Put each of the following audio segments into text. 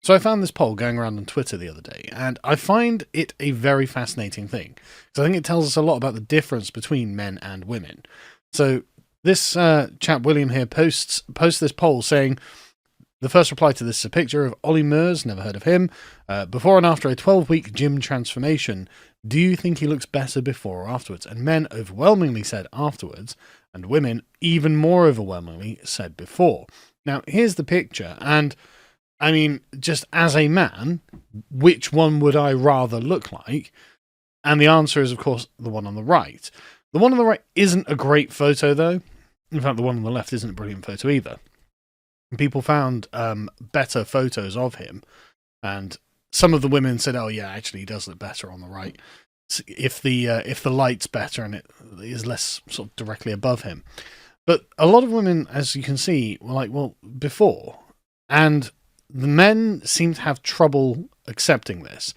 So I found this poll going around on Twitter the other day, and I find it a very fascinating thing, because I think it tells us a lot about the difference between men and women. So this chap, William, here posts this poll saying, the first reply to this is a picture of Ollie Murs, never heard of him, before and after a 12-week gym transformation. Do you think he looks better before or afterwards? And men overwhelmingly said afterwards, and women even more overwhelmingly said before. Now, here's the picture, and I mean, just as a man, which one would I rather look like? And the answer is, of course, the one on the right. The one on the right isn't a great photo, though. In fact, the one on the left isn't a brilliant photo either. People found better photos of him, and some of the women said, "Oh yeah, actually, he does look better on the right if the light's better and it is less sort of directly above him." But a lot of women, as you can see, were like, "Well, before," and the men seem to have trouble accepting this.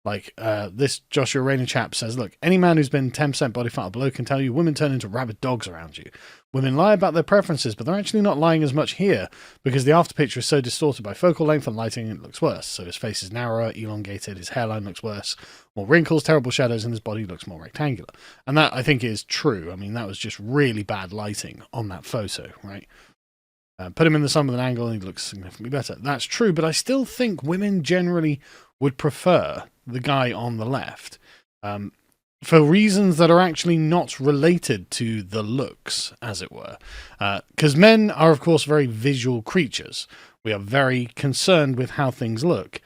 Like, this Joshua Rayner chap says, look, any man who's been 10% body fat or below can tell you women turn into rabid dogs around you. Women lie about their preferences, but they're actually not lying as much here, because the after picture is so distorted by focal length and lighting, it looks worse. So his face is narrower, elongated, his hairline looks worse, more wrinkles, terrible shadows, and his body looks more rectangular. And that, I think, is true. I mean, that was just really bad lighting on that photo, right? Put him in the sun with an angle and he looks significantly better. That's true, but I still think women generally would prefer the guy on the left for reasons that are actually not related to the looks, as it were. Because men are, of course, very visual creatures. We are very concerned with how things look.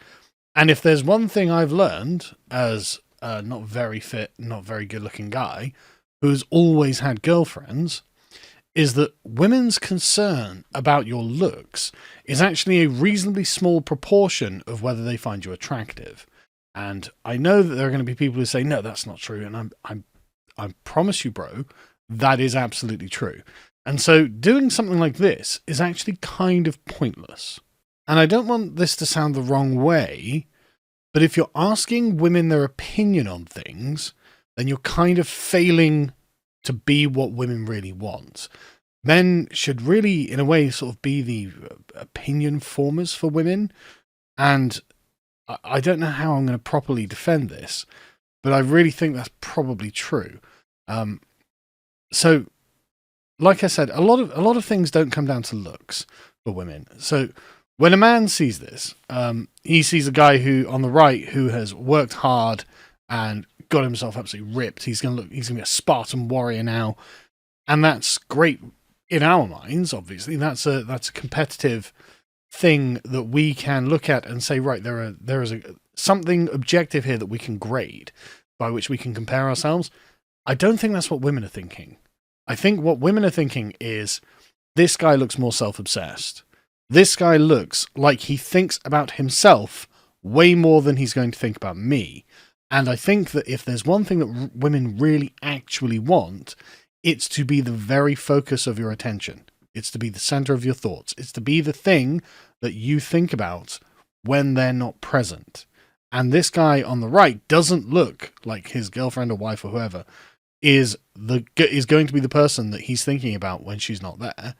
And if there's one thing I've learned as a not very fit, not very good-looking guy who's always had girlfriends, is that women's concern about your looks is actually a reasonably small proportion of whether they find you attractive. And I know that there are going to be people who say, no, that's not true. And I promise you, bro, that is absolutely true. And so doing something like this is actually kind of pointless. And I don't want this to sound the wrong way, but if you're asking women their opinion on things, then you're kind of failing to be what women really want. Men should really, in a way, sort of be the opinion formers for women. And I don't know how I'm going to properly defend this, but I really think that's probably true. So, like I said, a lot of things don't come down to looks for women. So when a man sees this, he sees a guy who, on the right, who has worked hard and got himself absolutely ripped. He's going to be a Spartan warrior now, and that's great in our minds. Obviously, that's a competitive thing that we can look at and say, right, there is something objective here that we can grade, by which we can compare ourselves. I don't think that's what women are thinking. I think what women are thinking is, this guy looks more self-obsessed. This guy looks like he thinks about himself way more than he's going to think about me. And I think that if there's one thing that women really actually want, it's to be the very focus of your attention. It's to be the center of your thoughts. It's to be the thing that you think about when they're not present. And this guy on the right doesn't look like his girlfriend or wife or whoever is going to be the person that he's thinking about when she's not there.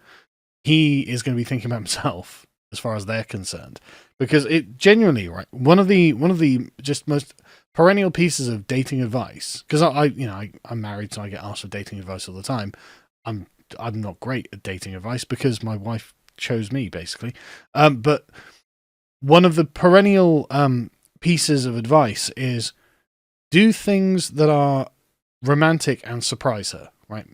He is going to be thinking about himself as far as they're concerned. Because it genuinely, right, one of the just most perennial pieces of dating advice, because I'm married, so I get asked for dating advice all the time. I'm not great at dating advice because my wife chose me, basically. But one of the perennial pieces of advice is, do things that are romantic and surprise her, right?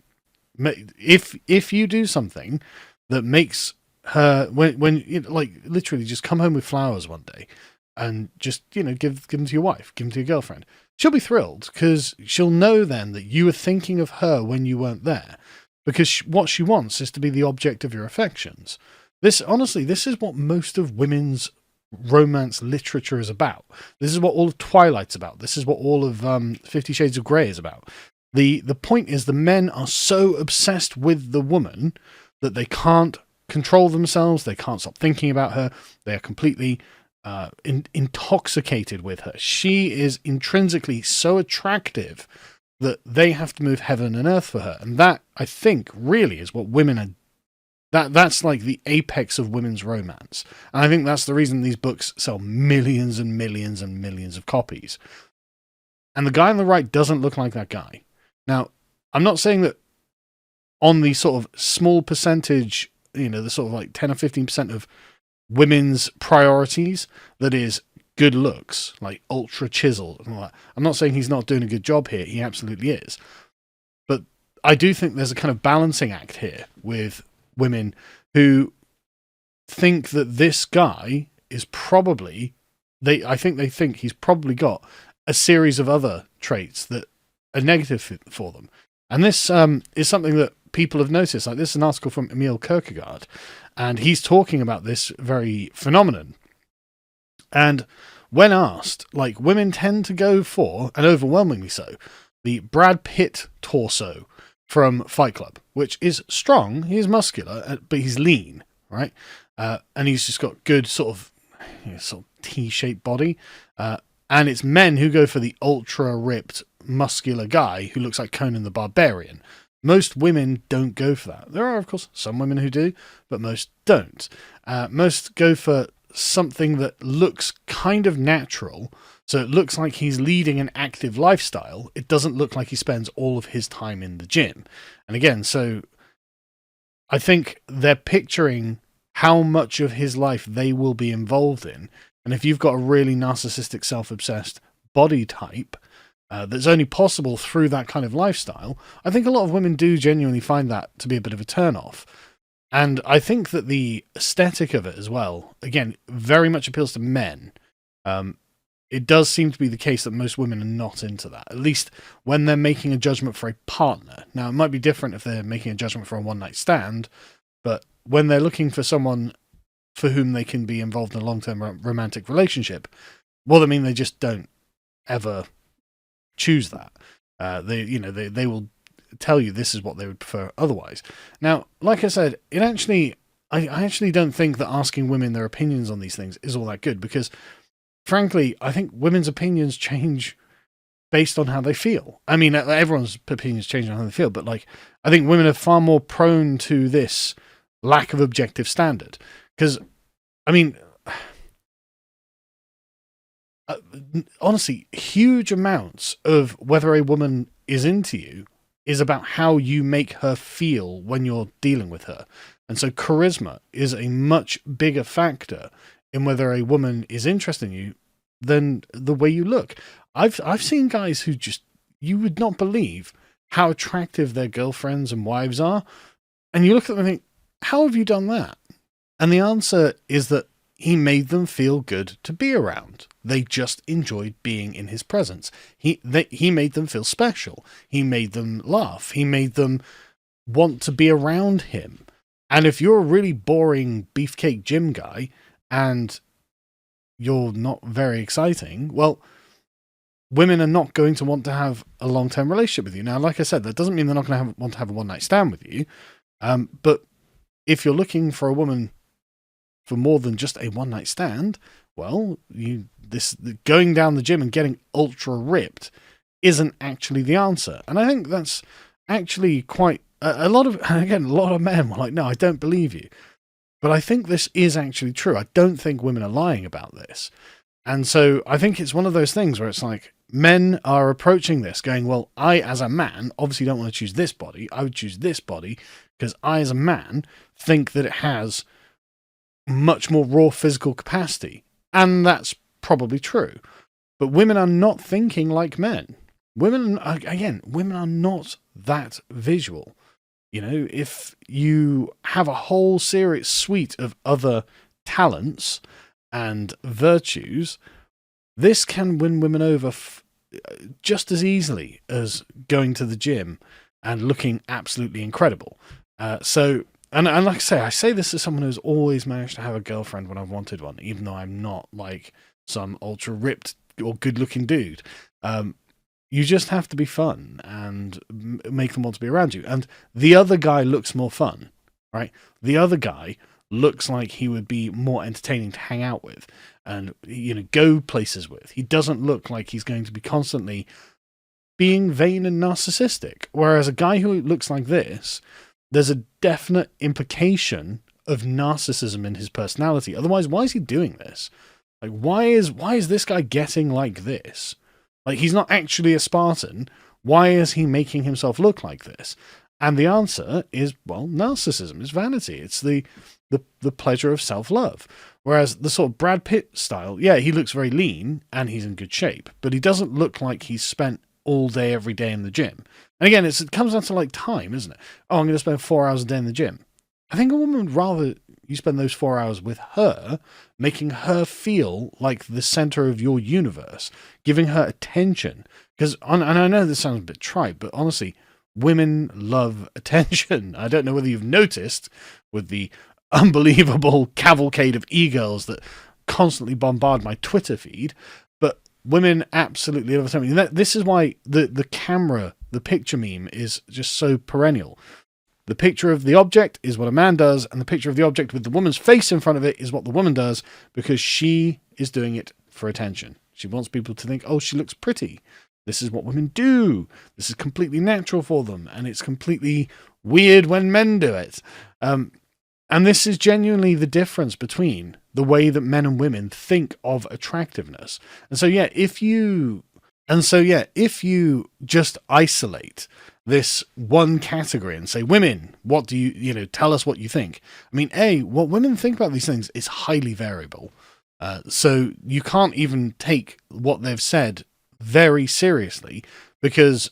If you do something that makes her, when like, literally just come home with flowers one day and just, give them to your wife, give them to your girlfriend, she'll be thrilled, because she'll know then that you were thinking of her when you weren't there, because what she wants is to be the object of your affections. This is what most of women's romance literature is about. This is what all of Twilight's about. This is what all of 50 Shades of Grey is about. The point is, the men are so obsessed with the woman that they can't control themselves. They can't stop thinking about her. They are completely intoxicated with her. She is intrinsically so attractive that they have to move heaven and earth for her. And that, I think, really is what women are. That's like the apex of women's romance. And I think that's the reason these books sell millions and millions and millions of copies. And the guy on the right doesn't look like that guy. Now, I'm not saying that on the sort of small percentage, the sort of like 10 or 15% of women's priorities, that is good looks, like ultra chiseled and all that. I'm not saying he's not doing a good job here. He absolutely is. But I do think there's a kind of balancing act here with women who think that this guy is probably, I think they think he's probably got a series of other traits that are negative for them. And this is something that people have noticed. Like, this is an article from Emil Kierkegaard, and he's talking about this very phenomenon. And when asked, like, women tend to go for, and overwhelmingly so, the Brad Pitt torso from Fight Club, which is strong, he's muscular, but he's lean, right? And he's just got good sort of T-shaped body. And it's men who go for the ultra-ripped, muscular guy who looks like Conan the Barbarian. Most women don't go for that. There are, of course, some women who do, but most don't. Most go for something that looks kind of natural, so it looks like he's leading an active lifestyle. It doesn't look like he spends all of his time in the gym. And again, so I think they're picturing how much of his life they will be involved in. And if you've got a really narcissistic, self-obsessed body type that's only possible through that kind of lifestyle, I think a lot of women do genuinely find that to be a bit of a turn-off. And I think that the aesthetic of it as well, again, very much appeals to men. It does seem to be the case that most women are not into that, at least when they're making a judgment for a partner. Now, it might be different if they're making a judgment for a one-night stand, but when they're looking for someone for whom they can be involved in a long-term romantic relationship, well, I mean, they just don't ever choose that. They will tell you this is what they would prefer otherwise. Now, like I said, I actually don't think that asking women their opinions on these things is all that good, because frankly, I think women's opinions change based on how they feel. I mean, everyone's opinions change on how they feel, but like, I think women are far more prone to this lack of objective standard. Because, I mean, honestly, huge amounts of whether a woman is into you is about how you make her feel when you're dealing with her. And so charisma is a much bigger factor in whether a woman is interested in you than the way you look. I've seen guys who just, you would not believe how attractive their girlfriends and wives are. And you look at them and think, how have you done that? And the answer is that he made them feel good to be around. They just enjoyed being in his presence. He made them feel special. He made them laugh. He made them want to be around him. And if you're a really boring beefcake gym guy and you're not very exciting, well, women are not going to want to have a long-term relationship with you. Now, like I said, that doesn't mean they're not going to want to have a one-night stand with you. But if you're looking for a woman for more than just a one-night stand, well, going down the gym and getting ultra ripped isn't actually the answer. And I think that's actually quite a lot of men were like, no, I don't believe you. But I think this is actually true. I don't think women are lying about this. And so I think it's one of those things where it's like, men are approaching this going, well, I, as a man, obviously don't want to choose this body. I would choose this body because I, as a man, think that it has much more raw physical capacity. And that's probably true. But women are not thinking like men. Women are not that visual. You know, if you have a whole suite of other talents and virtues, this can win women over just as easily as going to the gym and looking absolutely incredible. And like I say this as someone who's always managed to have a girlfriend when I've wanted one, even though I'm not like some ultra ripped or good looking dude. You just have to be fun and make them want to be around you. And the other guy looks more fun, right? The other guy looks like he would be more entertaining to hang out with and, go places with. He doesn't look like he's going to be constantly being vain and narcissistic. Whereas a guy who looks like this there's a definite implication of narcissism in his personality. Otherwise, why is he doing this? Like, why is this guy getting like this? Like, he's not actually a Spartan. Why is he making himself look like this? And the answer is, well, narcissism. It's vanity. It's the pleasure of self-love. Whereas the sort of Brad Pitt style, yeah, he looks very lean and he's in good shape, but he doesn't look like he's spent all day, every day in the gym. And again, it comes down to like time, isn't it? Oh, I'm going to spend 4 hours a day in the gym. I think a woman would rather you spend those 4 hours with her, making her feel like the center of your universe, giving her attention. Because, and I know this sounds a bit trite, but honestly, women love attention. I don't know whether you've noticed with the unbelievable cavalcade of e-girls that constantly bombard my Twitter feed, but women absolutely love attention. This is why the camera, the picture meme is just so perennial. The picture of the object is what a man does, and the picture of the object with the woman's face in front of it is what the woman does, because she is doing it for attention. She wants people to think, oh, she looks pretty. This is what women do. This is completely natural for them, and it's completely weird when men do it. And this is genuinely the difference between the way that men and women think of attractiveness. And so, yeah, if you just isolate this one category and say, women, what do you tell us what you think? I mean, what women think about these things is highly variable. So you can't even take what they've said very seriously, because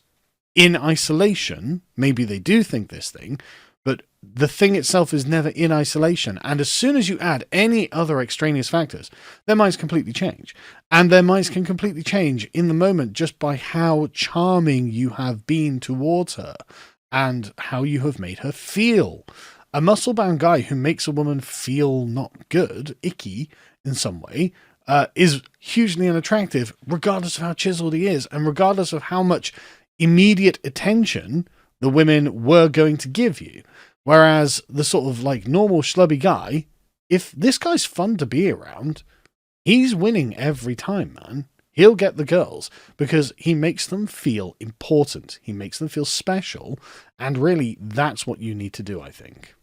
in isolation, maybe they do think this thing, but the thing itself is never in isolation. And as soon as you add any other extraneous factors, their minds completely change. And their minds can completely change in the moment just by how charming you have been towards her and how you have made her feel. A muscle-bound guy who makes a woman feel not good, icky in some way, is hugely unattractive, regardless of how chiseled he is, and regardless of how much immediate attention the women were going to give you. Whereas the sort of like normal schlubby guy, if this guy's fun to be around, he's winning every time, man. He'll get the girls because he makes them feel important. He makes them feel special. And really, that's what you need to do, I think.